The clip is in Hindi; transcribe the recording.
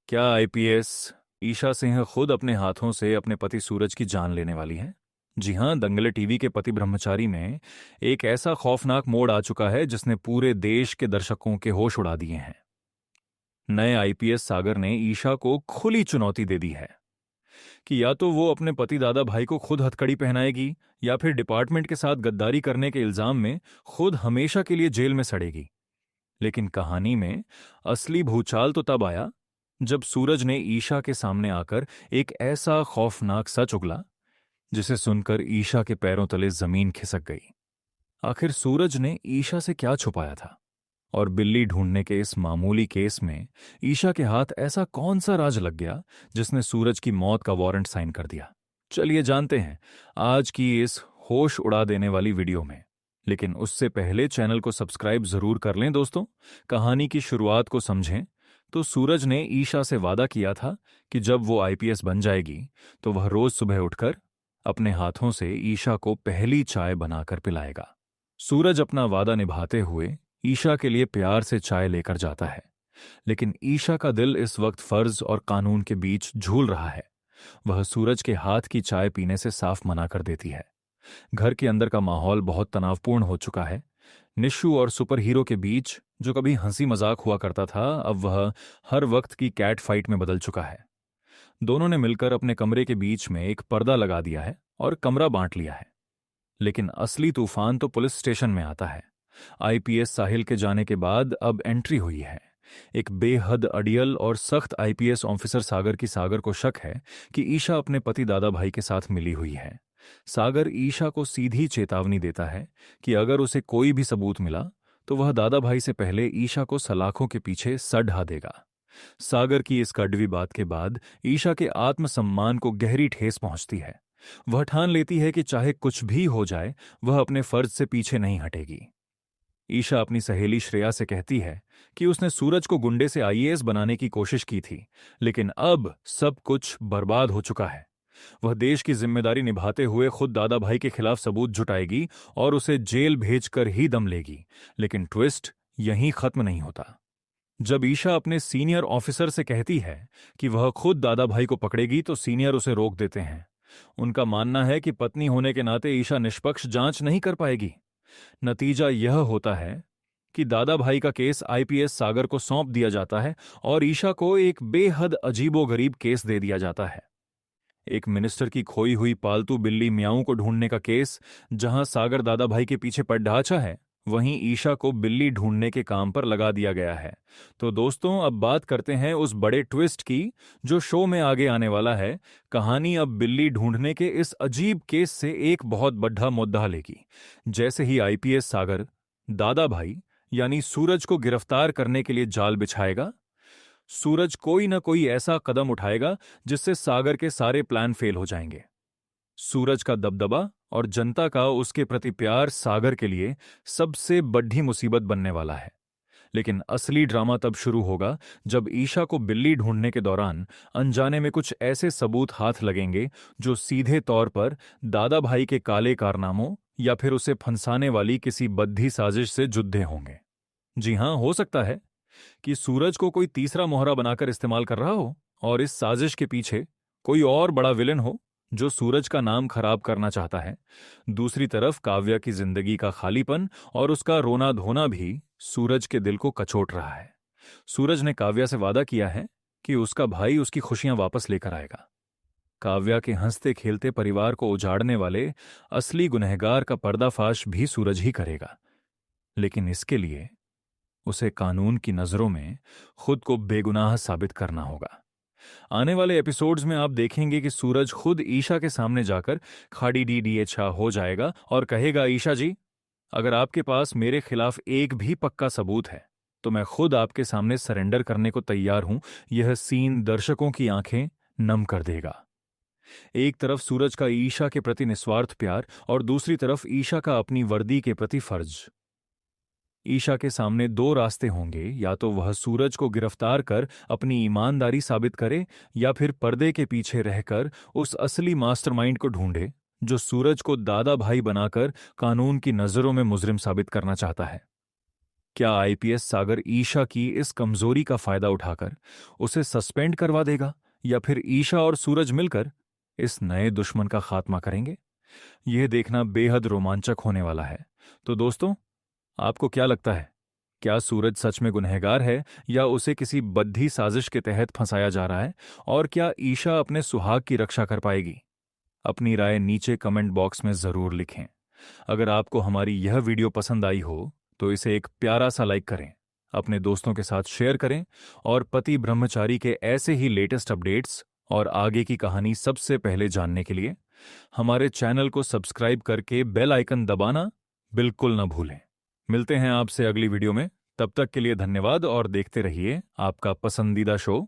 क्या आईपीएस ईशा सिंह खुद अपने हाथों से अपने पति सूरज की जान लेने वाली हैं? जी हां, दंगल टीवी के पति ब्रह्मचारी में एक ऐसा खौफनाक मोड़ आ चुका है जिसने पूरे देश के दर्शकों के होश उड़ा दिए हैं। नए आईपीएस सागर ने ईशा को खुली चुनौती दे दी है कि या तो वो अपने पति दादा भाई को खुद हथकड़ी पहनाएगी या फिर डिपार्टमेंट के साथ गद्दारी करने के इल्जाम में खुद हमेशा के लिए जेल में सड़ेगी। लेकिन कहानी में असली भूचाल तो तब आया जब सूरज ने ईशा के सामने आकर एक ऐसा खौफनाक सच उगला जिसे सुनकर ईशा के पैरों तले जमीन खिसक गई। आखिर सूरज ने ईशा से क्या छुपाया था और बिल्ली ढूंढने के इस मामूली केस में ईशा के हाथ ऐसा कौन सा राज लग गया जिसने सूरज की मौत का वारंट साइन कर दिया? चलिए जानते हैं आज की इस होश उड़ा देने वाली वीडियो में। लेकिन उससे पहले चैनल को सब्सक्राइब जरूर कर लें दोस्तों। कहानी की शुरुआत को समझें तो सूरज ने ईशा से वादा किया था कि जब वो आईपीएस बन जाएगी तो वह रोज सुबह उठकर अपने हाथों से ईशा को पहली चाय बनाकर पिलाएगा। सूरज अपना वादा निभाते हुए ईशा के लिए प्यार से चाय लेकर जाता है, लेकिन ईशा का दिल इस वक्त फर्ज और कानून के बीच झूल रहा है। वह सूरज के हाथ की चाय पीने से साफ मना कर देती है। घर के अंदर का माहौल बहुत तनावपूर्ण हो चुका है। निशु और सुपर हीरो के बीच जो कभी हंसी मजाक हुआ करता था, अब वह हर वक्त की कैट फाइट में बदल चुका है। दोनों ने मिलकर अपने कमरे के बीच में एक पर्दा लगा दिया है और कमरा बांट लिया है। लेकिन असली तूफान तो पुलिस स्टेशन में आता है। आईपीएस साहिल के जाने के बाद अब एंट्री हुई है। एक बेहद अड़ियल और सख्त आईपीएस ऑफिसर सागर की सागर को शक है कि ईशा अपने पति दादा भाई के साथ मिली हुई है। सागर ईशा को सीधी चेतावनी देता है कि अगर उसे कोई भी सबूत मिला तो वह दादा भाई से पहले ईशा को सलाखों के पीछे सड़ ढा देगा। सागर की इस कड़वी बात के बाद ईशा के आत्मसम्मान को गहरी ठेस पहुंचती है। वह ठान लेती है कि चाहे कुछ भी हो जाए वह अपने फर्ज से पीछे नहीं हटेगी। ईशा अपनी सहेली श्रेया से कहती है कि उसने सूरज को गुंडे से आईएएस बनाने की कोशिश की थी, लेकिन अब सब कुछ बर्बाद हो चुका है। वह देश की जिम्मेदारी निभाते हुए खुद दादा भाई के खिलाफ सबूत जुटाएगी और उसे जेल भेजकर ही दम लेगी। लेकिन ट्विस्ट यहीं खत्म नहीं होता। जब ईशा अपने सीनियर ऑफिसर से कहती है कि वह खुद दादा भाई को पकड़ेगी तो सीनियर उसे रोक देते हैं। उनका मानना है कि पत्नी होने के नाते ईशा निष्पक्ष जांच नहीं कर पाएगी। नतीजा यह होता है कि दादा भाई का केस आईपीएस सागर को सौंप दिया जाता है और ईशा को एक बेहद अजीबोगरीब केस दे दिया जाता है। एक मिनिस्टर की खोई हुई पालतू बिल्ली म्याऊ को ढूंढने का केस। जहां सागर दादा भाई के पीछे पड्ढाचा है, वहीं ईशा को बिल्ली ढूंढने के काम पर लगा दिया गया है। तो दोस्तों, अब बात करते हैं उस बड़े ट्विस्ट की जो शो में आगे आने वाला है। कहानी अब बिल्ली ढूंढने के इस अजीब केस से एक बहुत बड़ा मुद्दा लेगी। जैसे ही आईपीएस सागर दादा भाई यानी सूरज को गिरफ्तार करने के लिए जाल बिछाएगा, सूरज कोई ना कोई ऐसा कदम उठाएगा जिससे सागर के सारे प्लान फेल हो जाएंगे। सूरज का दबदबा और जनता का उसके प्रति प्यार सागर के लिए सबसे बड़ी मुसीबत बनने वाला है। लेकिन असली ड्रामा तब शुरू होगा जब ईशा को बिल्ली ढूंढने के दौरान अनजाने में कुछ ऐसे सबूत हाथ लगेंगे जो सीधे तौर पर दादा भाई के काले कारनामों या फिर उसे फंसाने वाली किसी बद्धी साजिश से जुड़े होंगे। जी हां, हो सकता है कि सूरज को कोई तीसरा मोहरा बनाकर इस्तेमाल कर रहा हो और इस साजिश के पीछे कोई और बड़ा विलन हो जो सूरज का नाम खराब करना चाहता है। दूसरी तरफ काव्या की जिंदगी का खालीपन और उसका रोना धोना भी सूरज के दिल को कचोट रहा है। सूरज ने काव्या से वादा किया है कि उसका भाई उसकी खुशियां वापस लेकर आएगा। काव्या के हंसते खेलते परिवार को उजाड़ने वाले असली गुनहगार का पर्दाफाश भी सूरज ही करेगा। लेकिन इसके लिए उसे कानून की नजरों में खुद को बेगुनाह साबित करना होगा। आने वाले एपिसोड्स में आप देखेंगे कि सूरज खुद ईशा के सामने जाकर खाड़ी डी डी अच्छा हो जाएगा और कहेगा, ईशा जी, अगर आपके पास मेरे खिलाफ एक भी पक्का सबूत है तो मैं खुद आपके सामने सरेंडर करने को तैयार हूं। यह सीन दर्शकों की आंखें नम कर देगा। एक तरफ सूरज का ईशा के प्रति निस्वार्थ प्यार और दूसरी तरफ ईशा का अपनी वर्दी के प्रति फर्ज। ईशा के सामने दो रास्ते होंगे, या तो वह सूरज को गिरफ्तार कर अपनी ईमानदारी साबित करे या फिर पर्दे के पीछे रहकर उस असली मास्टरमाइंड को ढूंढे जो सूरज को दादा भाई बनाकर कानून की नजरों में मुजरिम साबित करना चाहता है। क्या आईपीएस सागर ईशा की इस कमजोरी का फायदा उठाकर उसे सस्पेंड करवा देगा, या फिर ईशा और सूरज मिलकर इस नए दुश्मन का खात्मा करेंगे? यह देखना बेहद रोमांचक होने वाला है। तो दोस्तों, आपको क्या लगता है? क्या सूरज सच में गुनहगार है, या उसे किसी बद्धी साजिश के तहत फंसाया जा रहा है? और क्या ईशा अपने सुहाग की रक्षा कर पाएगी? अपनी राय नीचे कमेंट बॉक्स में जरूर लिखें। अगर आपको हमारी यह वीडियो पसंद आई हो तो इसे एक प्यारा सा लाइक करें, अपने दोस्तों के साथ शेयर करें, और पति ब्रह्मचारी के ऐसे ही लेटेस्ट अपडेट्स और आगे की कहानी सबसे पहले जानने के लिए हमारे चैनल को सब्सक्राइब करके बेल आइकन दबाना बिल्कुल न भूलें। मिलते हैं आपसे अगली वीडियो में। तब तक के लिए धन्यवाद और देखते रहिए आपका पसंदीदा शो